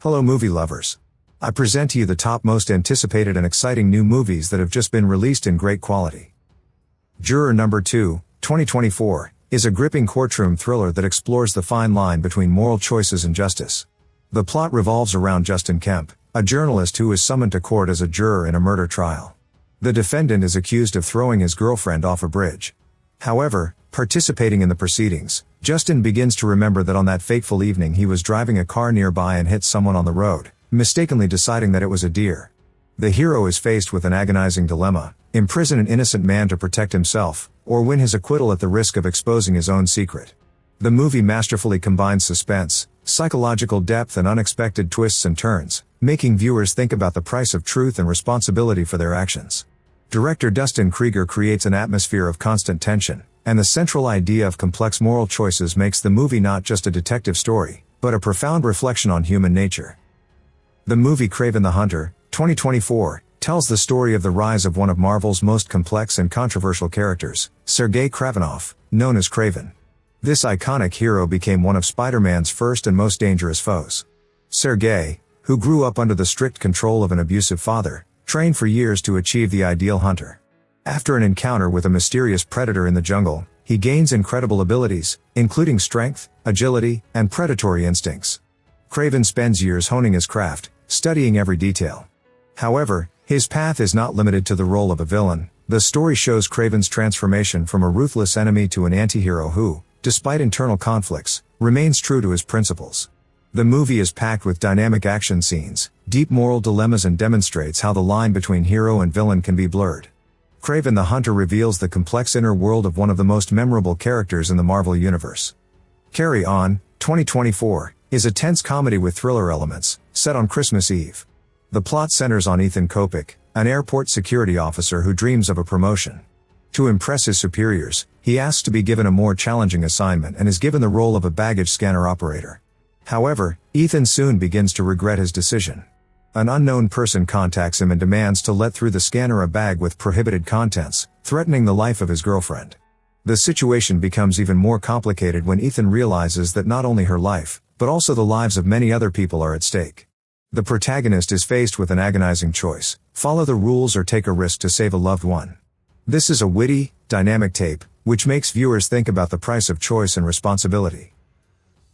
Hello movie lovers. I present to you the top most anticipated and exciting new movies that have just been released in great quality. Juror Number 2, 2024, is a gripping courtroom thriller that explores the fine line between moral choices and justice. The plot revolves around Justin Kemp, a journalist who is summoned to court as a juror in a murder trial. The defendant is accused of throwing his girlfriend off a bridge. However, participating in the proceedings, Justin begins to remember that on that fateful evening he was driving a car nearby and hit someone on the road, mistakenly deciding that it was a deer. The hero is faced with an agonizing dilemma: imprison an innocent man to protect himself, or win his acquittal at the risk of exposing his own secret. The movie masterfully combines suspense, psychological depth and unexpected twists and turns, making viewers think about the price of truth and responsibility for their actions. Director Dustin Krieger creates an atmosphere of constant tension, and the central idea of complex moral choices makes the movie not just a detective story, but a profound reflection on human nature. The movie Kraven the Hunter, 2024, tells the story of the rise of one of Marvel's most complex and controversial characters, Sergei Kravenov, known as Kraven. This iconic hero became one of Spider-Man's first and most dangerous foes. Sergei, who grew up under the strict control of an abusive father, trained for years to achieve the ideal hunter. After an encounter with a mysterious predator in the jungle, he gains incredible abilities, including strength, agility, and predatory instincts. Kraven spends years honing his craft, studying every detail. However, his path is not limited to the role of a villain. The story shows Kraven's transformation from a ruthless enemy to an anti-hero who, despite internal conflicts, remains true to his principles. The movie is packed with dynamic action scenes, deep moral dilemmas and demonstrates how the line between hero and villain can be blurred. Kraven the Hunter reveals the complex inner world of one of the most memorable characters in the Marvel Universe. Carry On, 2024, is a tense comedy with thriller elements, set on Christmas Eve. The plot centers on Ethan Kopech, an airport security officer who dreams of a promotion. To impress his superiors, he asks to be given a more challenging assignment and is given the role of a baggage scanner operator. However, Ethan soon begins to regret his decision. An unknown person contacts him and demands to let through the scanner a bag with prohibited contents, threatening the life of his girlfriend. The situation becomes even more complicated when Ethan realizes that not only her life, but also the lives of many other people are at stake. The protagonist is faced with an agonizing choice: follow the rules or take a risk to save a loved one. This is a witty, dynamic tape, which makes viewers think about the price of choice and responsibility.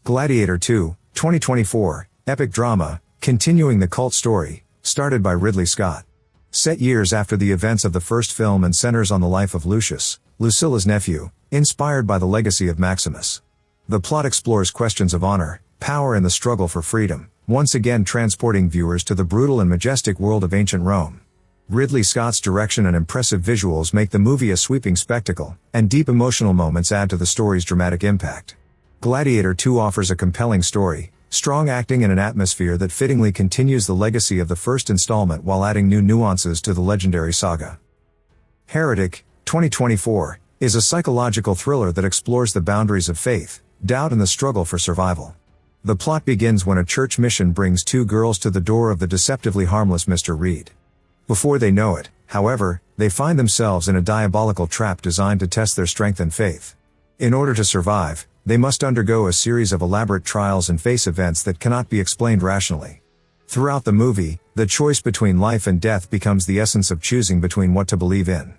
Gladiator 2, 2024, epic drama, continuing the cult story, started by Ridley Scott. Set years after the events of the first film and centers on the life of Lucius, Lucilla's nephew, inspired by the legacy of Maximus. The plot explores questions of honor, power and the struggle for freedom, once again transporting viewers to the brutal and majestic world of ancient Rome. Ridley Scott's direction and impressive visuals make the movie a sweeping spectacle, and deep emotional moments add to the story's dramatic impact. Gladiator 2 offers a compelling story, strong acting and an atmosphere that fittingly continues the legacy of the first installment while adding new nuances to the legendary saga. Heretic, 2024, is a psychological thriller that explores the boundaries of faith, doubt and the struggle for survival. The plot begins when a church mission brings two girls to the door of the deceptively harmless Mr. Reed. Before they know it, however, they find themselves in a diabolical trap designed to test their strength and faith. In order to survive, they must undergo a series of elaborate trials and face events that cannot be explained rationally. Throughout the movie, the choice between life and death becomes the essence of choosing between what to believe in.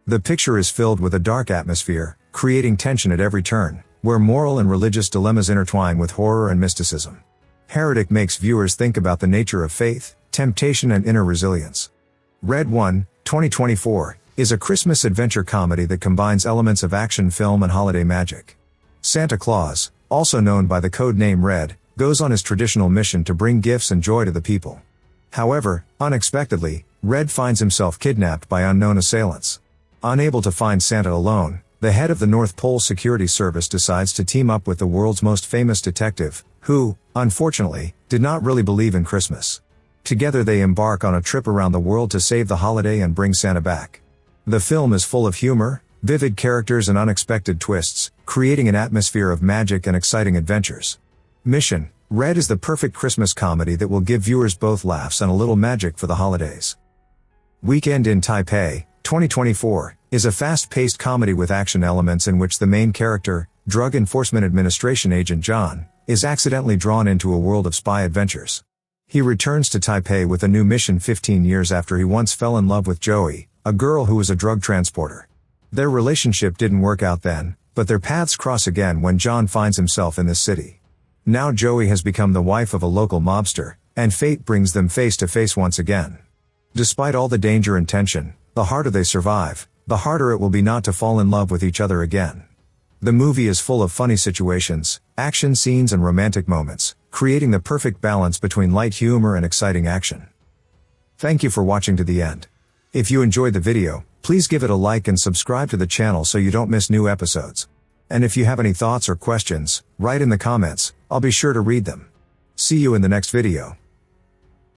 The picture is filled with a dark atmosphere, creating tension at every turn, where moral and religious dilemmas intertwine with horror and mysticism. Heretic makes viewers think about the nature of faith, temptation and inner resilience. Red One, 2024, is a Christmas adventure comedy that combines elements of action film and holiday magic. Santa Claus, also known by the code name Red, goes on his traditional mission to bring gifts and joy to the people. However, unexpectedly, Red finds himself kidnapped by unknown assailants. Unable to find Santa alone, the head of the North Pole Security Service decides to team up with the world's most famous detective, who, unfortunately, did not really believe in Christmas. Together they embark on a trip around the world to save the holiday and bring Santa back. The film is full of humor, vivid characters and unexpected twists, creating an atmosphere of magic and exciting adventures. Mission: Red is the perfect Christmas comedy that will give viewers both laughs and a little magic for the holidays. Weekend in Taipei, 2024, is a fast-paced comedy with action elements in which the main character, Drug Enforcement Administration agent John, is accidentally drawn into a world of spy adventures. He returns to Taipei with a new mission 15 years after he once fell in love with Joey, a girl who was a drug transporter. Their relationship didn't work out then, but their paths cross again when John finds himself in this city. Now Joey has become the wife of a local mobster, and fate brings them face to face once again. Despite all the danger and tension, the harder they survive, the harder it will be not to fall in love with each other again. The movie is full of funny situations, action scenes and romantic moments, creating the perfect balance between light humor and exciting action. Thank you for watching to the end. If you enjoyed the video, please give it a like and subscribe to the channel so you don't miss new episodes. And if you have any thoughts or questions, write in the comments, I'll be sure to read them. See you in the next video.